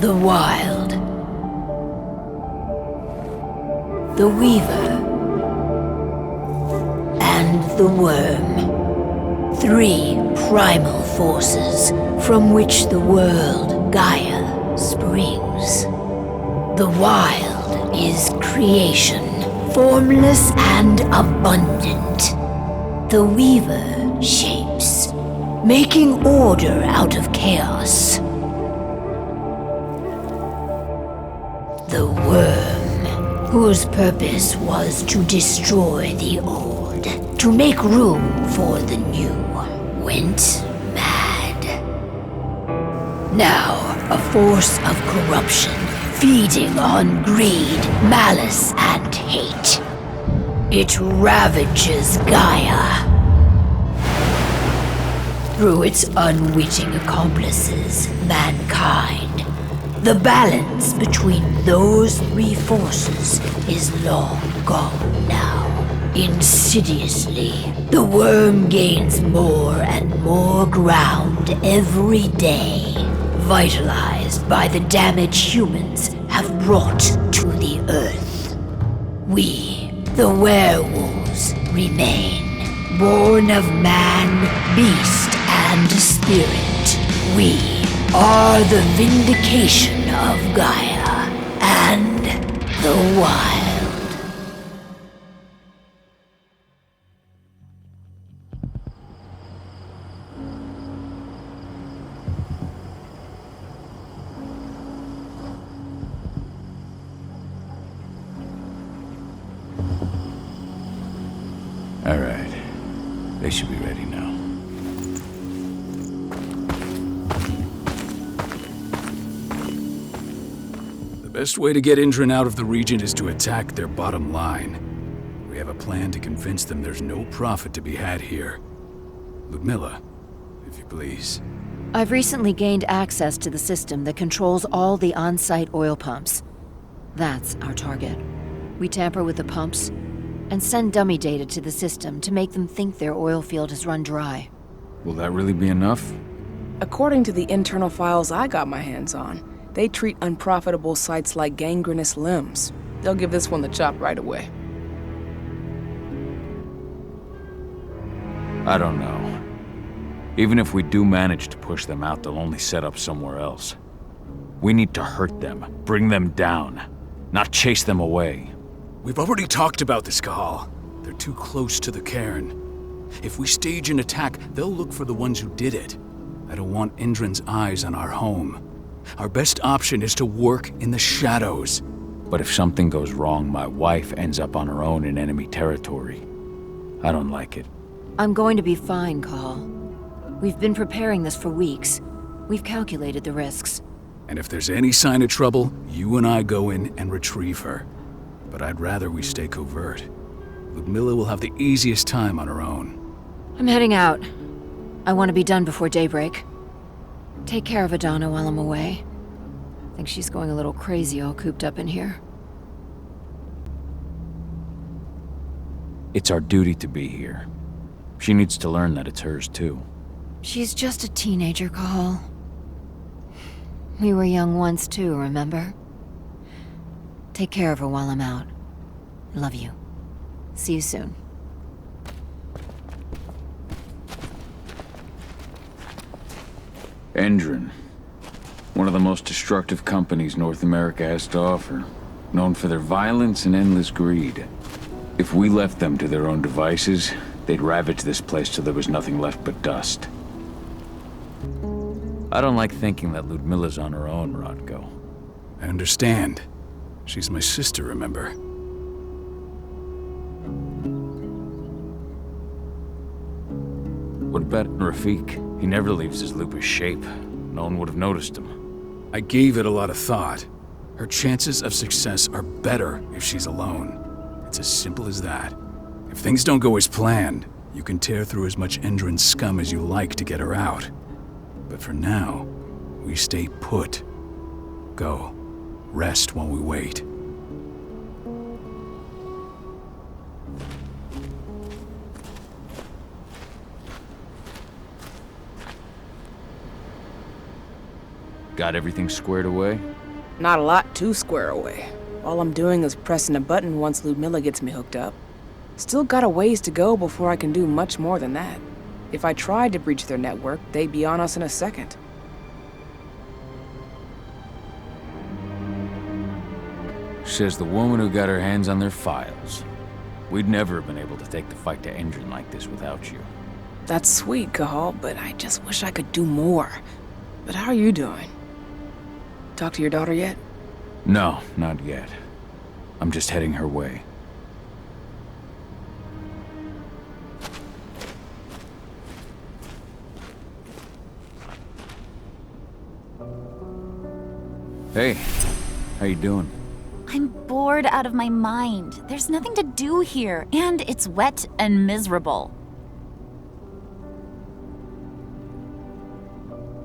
The Wild. The Weaver. And the Worm. 3 primal forces from which the world Gaia springs. The Wild is creation, formless and abundant. The Weaver shapes, making order out of chaos. The Worm, whose purpose was to destroy the old, to make room for the new, went mad. Now, a force of corruption, feeding on greed, malice, and hate. It ravages Gaia. Through its unwitting accomplices, mankind. The balance between those 3 forces is long gone now. Insidiously, the worm gains more and more ground every day, vitalized by the damage humans have brought to the Earth. We, the werewolves, remain, born of man, beast, and spirit. We are the vindication of Gaia and the Wild. All right. They should be ready now. The best way to get Indran out of the region is to attack their bottom line. We have a plan to convince them there's no profit to be had here. Ludmilla, if you please. I've recently gained access to the system that controls all the on-site oil pumps. That's our target. We tamper with the pumps and send dummy data to the system to make them think their oil field has run dry. Will that really be enough? According to the internal files I got my hands on, they treat unprofitable sites like gangrenous limbs. They'll give this one the chop right away. I don't know. Even if we do manage to push them out, they'll only set up somewhere else. We need to hurt them, bring them down, not chase them away. We've already talked about this, Cahal. They're too close to the cairn. If we stage an attack, they'll look for the ones who did it. I don't want Indran's eyes on our home. Our best option is to work in the shadows. But if something goes wrong, my wife ends up on her own in enemy territory. I don't like it. I'm going to be fine, Cahal. We've been preparing this for weeks. We've calculated the risks. And if there's any sign of trouble, you and I go in and retrieve her. But I'd rather we stay covert. Ludmilla will have the easiest time on her own. I'm heading out. I want to be done before daybreak. Take care of Adana while I'm away. I think she's going a little crazy all cooped up in here. It's our duty to be here. She needs to learn that it's hers too. She's just a teenager, Cahal. We were young once too, remember? Take care of her while I'm out. Love you. See you soon. Endron. One of the most destructive companies North America has to offer. Known for their violence and endless greed. If we left them to their own devices, they'd ravage this place till there was nothing left but dust. I don't like thinking that Ludmilla's on her own, Rodko. I understand. She's my sister, remember? What about Rafik? He never leaves his lupus shape. No one would have noticed him. I gave it a lot of thought. Her chances of success are better if she's alone. It's as simple as that. If things don't go as planned, you can tear through as much Endron scum as you like to get her out. But for now, we stay put. Go. Rest while we wait. Got everything squared away? Not a lot to square away. All I'm doing is pressing a button once Ludmilla gets me hooked up. Still got a ways to go before I can do much more than that. If I tried to breach their network, they'd be on us in a second. Says the woman who got her hands on their files. We'd never have been able to take the fight to Endron like this without you. That's sweet, Cahal, but I just wish I could do more. But how are you doing? Talk to your daughter yet? No, not yet. I'm just heading her way. Hey, how you doing? I'm bored out of my mind. There's nothing to do here, and it's wet and miserable.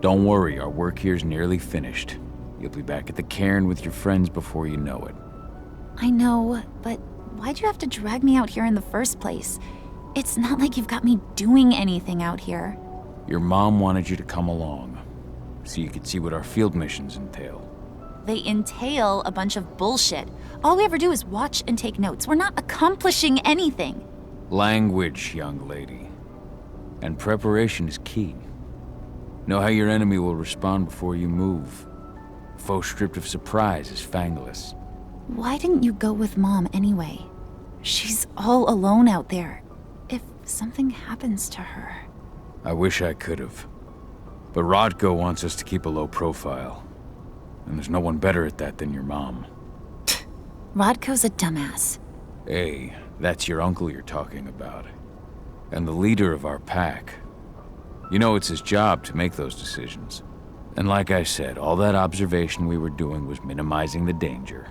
Don't worry, our work here's nearly finished. You'll be back at the cairn with your friends before you know it. I know, but why'd you have to drag me out here in the first place? It's not like you've got me doing anything out here. Your mom wanted you to come along, so you could see what our field missions entail. They entail a bunch of bullshit. All we ever do is watch and take notes. We're not accomplishing anything. Language, young lady. And preparation is key. Know how your enemy will respond before you move. Faux stripped of surprise is fangless. Why didn't you go with Mom anyway? She's all alone out there. If something happens to her... I wish I could have. But Rodko wants us to keep a low profile. And there's no one better at that than your mom. Rodko's a dumbass. Hey, that's your uncle you're talking about. And the leader of our pack. You know it's his job to make those decisions. And like I said, all that observation we were doing was minimizing the danger.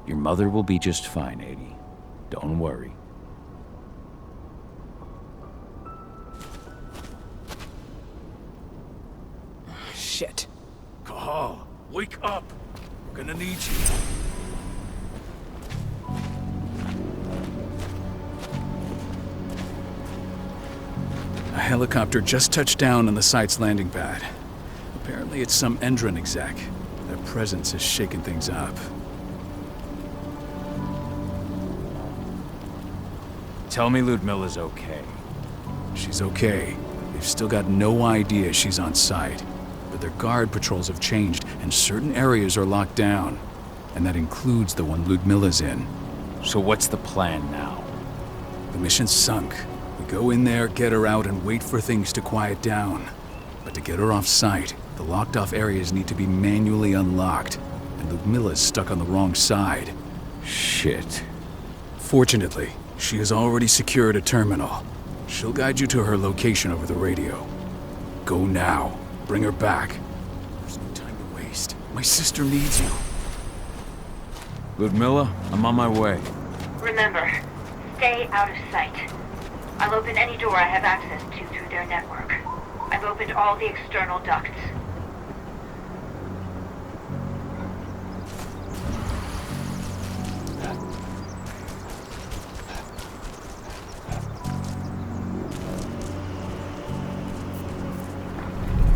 Your mother will be just fine, Adi. Don't worry. Wake up! We're gonna need you. A helicopter just touched down on the site's landing pad. Apparently it's some Endron exec. Their presence has shaken things up. Tell me Ludmilla's okay. She's okay. They've still got no idea she's on site. But their guard patrols have changed, and certain areas are locked down. And that includes the one Ludmilla's in. So what's the plan now? The mission's sunk. We go in there, get her out, and wait for things to quiet down. But to get her off site, the locked-off areas need to be manually unlocked. And Ludmilla's stuck on the wrong side. Shit. Fortunately, she has already secured a terminal. She'll guide you to her location over the radio. Go now. Bring her back. There's no time to waste. My sister needs you. Ludmilla, I'm on my way. Remember, stay out of sight. I'll open any door I have access to through their network. I've opened all the external ducts.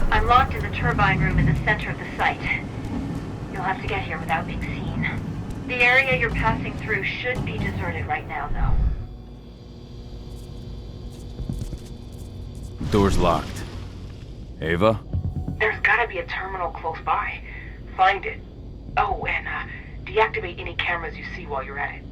I'm locked in the turbine room in the center of the site. You'll have to get here without being seen. The area you're passing through should be deserted right now, though. Door's locked. Ava? There's gotta be a terminal close by. Find it. Oh, and deactivate any cameras you see while you're at it.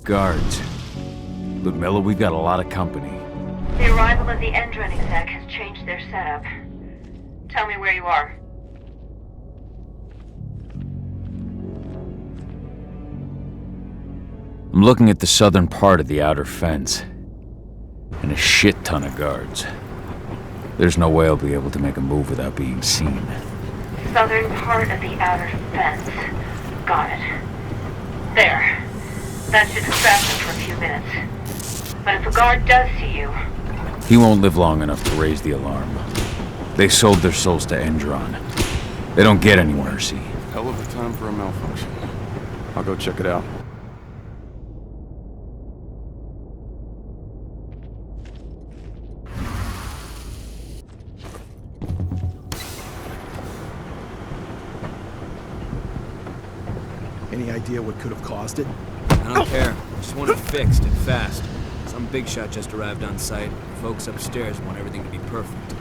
Guards. Ludmilla, we've got a lot of company. The arrival of the Endron exec has changed their setup. Tell me where you are. I'm looking at the southern part of the outer fence. And a shit ton of guards. There's no way I'll be able to make a move without being seen. Southern part of the outer fence. Got it. There. That should distract them for a few minutes. But if a guard does see you... He won't live long enough to raise the alarm. They sold their souls to Endron. They don't get anywhere, see? Hell of a time for a malfunction. I'll go check it out. Any idea what could have caused it? I don't care. I just want it fixed and fast. Some big shot just arrived on site. Folks upstairs want everything to be perfect.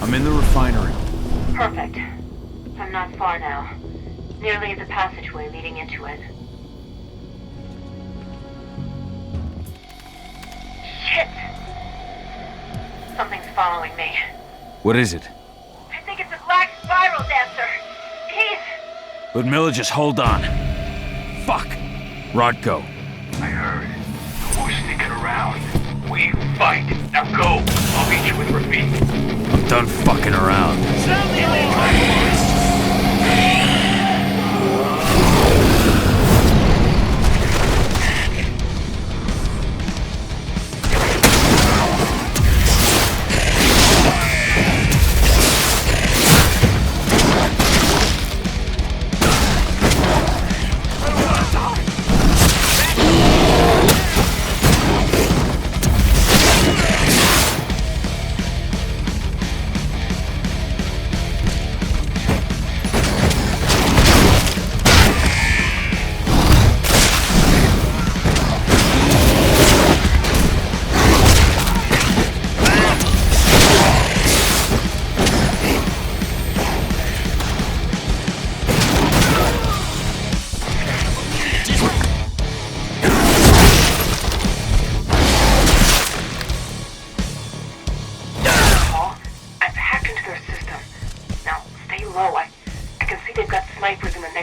I'm in the refinery. Perfect. I'm not far now. Nearly at the passageway leading into it. Shit! Something's following me. What is it? I think it's a black spiral dancer. He's... Ludmilla, just hold on. Fuck. Rodko. I heard. We're sneaking around. We fight. Now go. I'll meet you with Rafik. I'm done fucking around. Sound the alarm!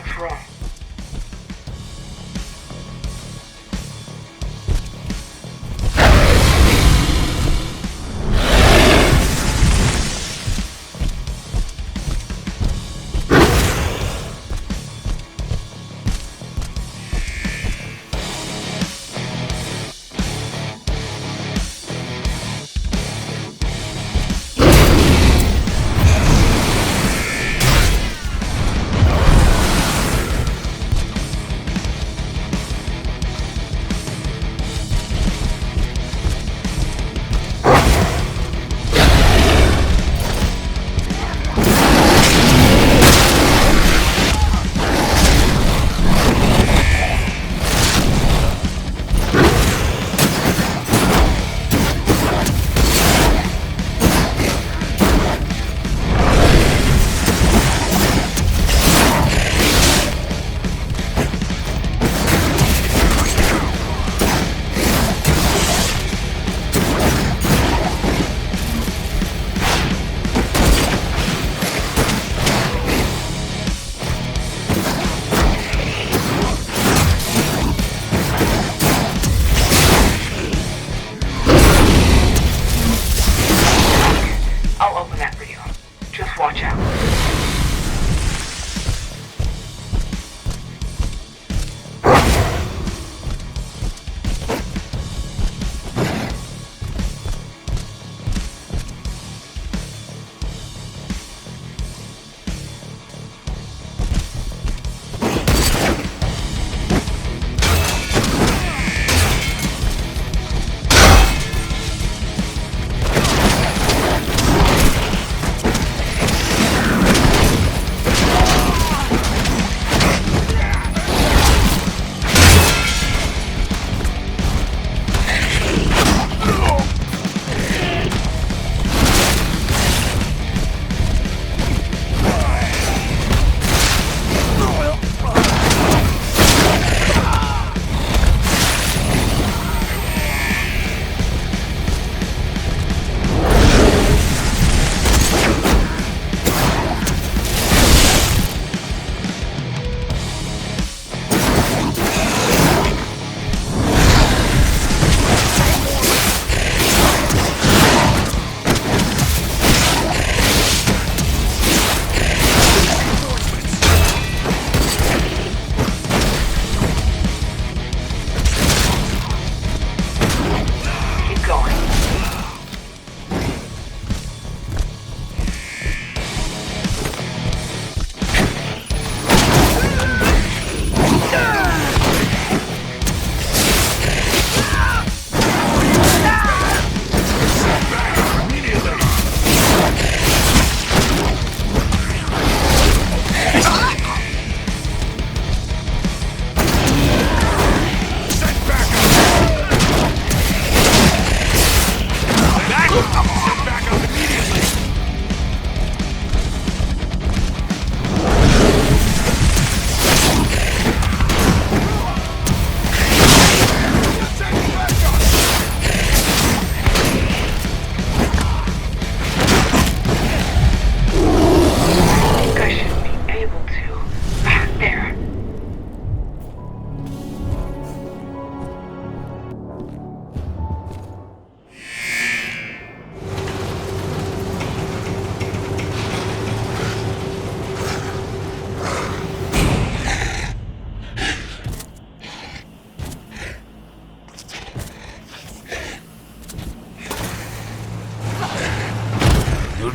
Let's roll.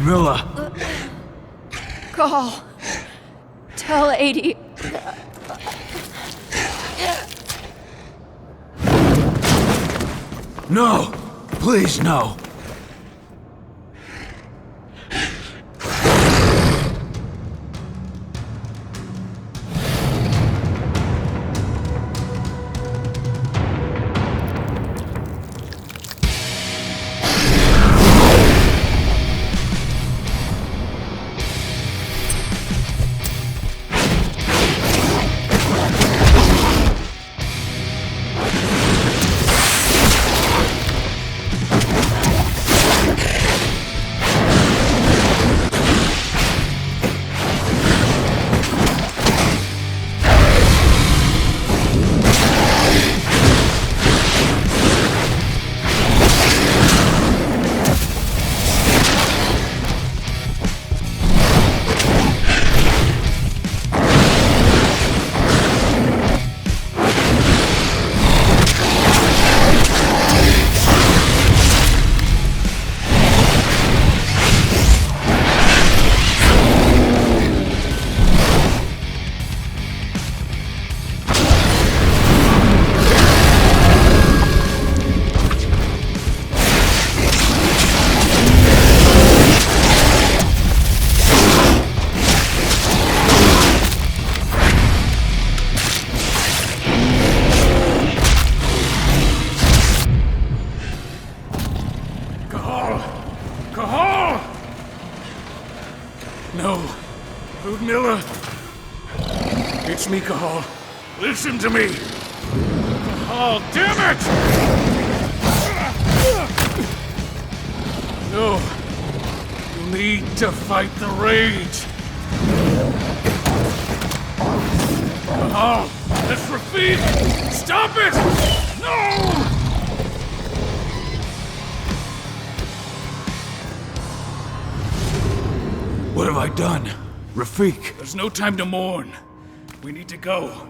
Ludmilla! Call. Tell 80. No! Please, no! me, Cahal. Listen to me! Cahal, damn it! No. You need to fight the rage. Cahal, that's Rafik! Stop it! No! What have I done? Rafik! There's no time to mourn. We need to go.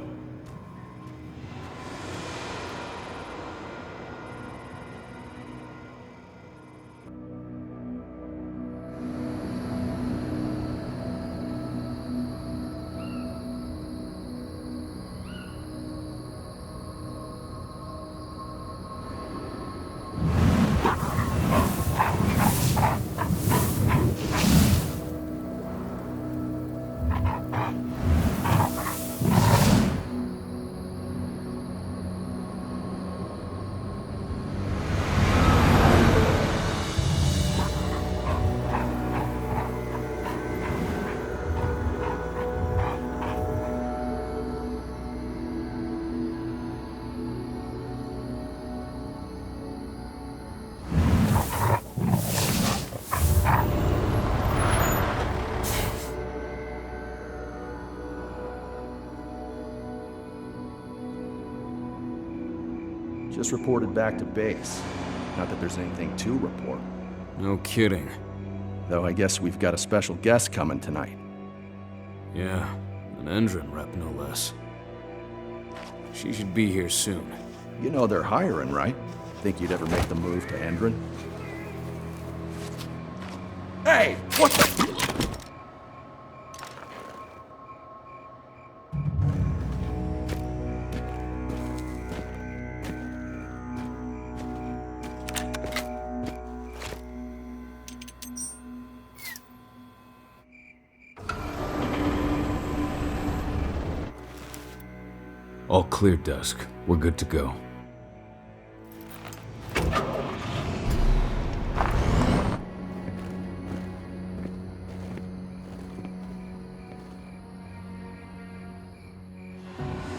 Just reported back to base. Not that there's anything to report. No kidding. Though I guess we've got a special guest coming tonight. Yeah, an Endron rep no less. She should be here soon. You know they're hiring, right? Think you'd ever make the move to Endron? Hey! What the... All clear, Dusk. We're good to go.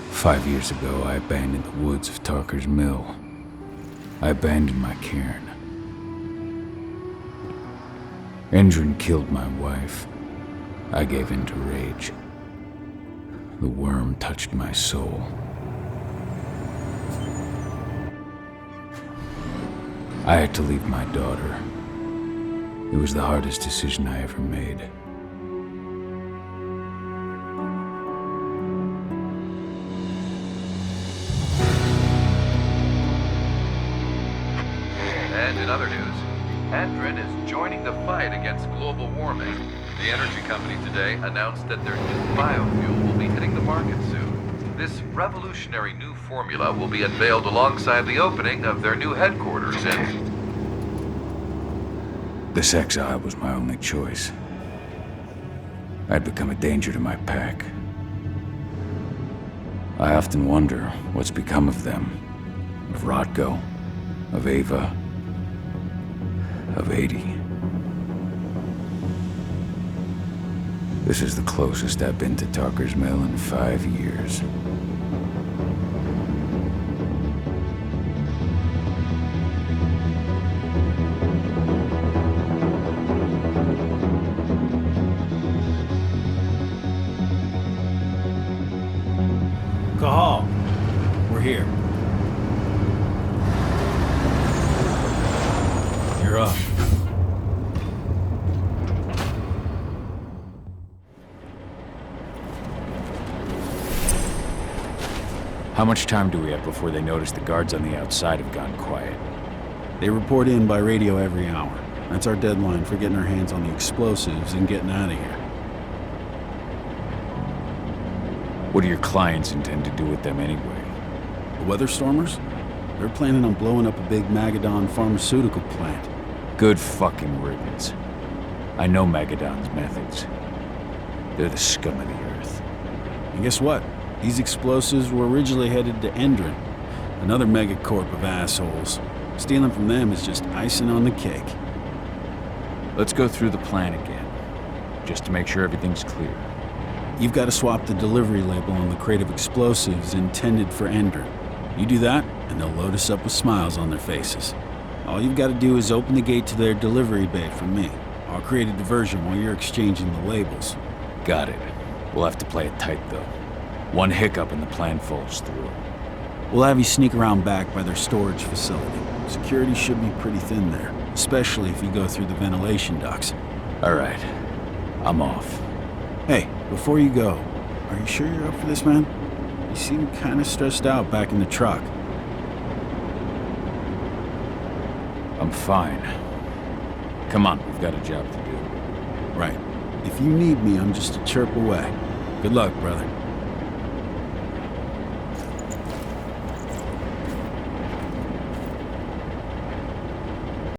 Five years ago, I abandoned the woods of Tarker's Mill. I abandoned my cairn. Endron killed my wife. I gave in to rage. The worm touched my soul. I had to leave my daughter. It was the hardest decision I ever made. And in other news, Endron is joining the fight against global warming. The energy company today announced that their new biofuel will be hitting the market soon. This revolutionary new formula will be unveiled alongside the opening of their new headquarters in... This exile was my only choice. I'd become a danger to my pack. I often wonder what's become of them. Of Rodko, of Ava, of 80. This is the closest I've been to Tarker's Mill in 5 years. Cahal, we're here. You're up. How much time do we have before they notice the guards on the outside have gone quiet? They report in by radio every hour. That's our deadline for getting our hands on the explosives and getting out of here. What do your clients intend to do with them anyway? The Weatherstormers? They're planning on blowing up a big Magadon pharmaceutical plant. Good fucking riddance. I know Magadon's methods. They're the scum of the earth. And guess what? These explosives were originally headed to Endron, another megacorp of assholes. Stealing from them is just icing on the cake. Let's go through the plan again, just to make sure everything's clear. you've got to swap the delivery label on the crate of explosives intended for Endron. You do that, and they'll load us up with smiles on their faces. All you've got to do is open the gate to their delivery bay from me. I'll create a diversion while you're exchanging the labels. Got it. We'll have to play it tight, though. One hiccup and the plan falls through. We'll have you sneak around back by their storage facility. Security should be pretty thin there, especially if you go through the ventilation ducts. All right. I'm off. Hey, before you go, are you sure you're up for this, man? You seem kind of stressed out back in the truck. I'm fine. Come on, we've got a job to do. Right. If you need me, I'm just a chirp away. Good luck, brother.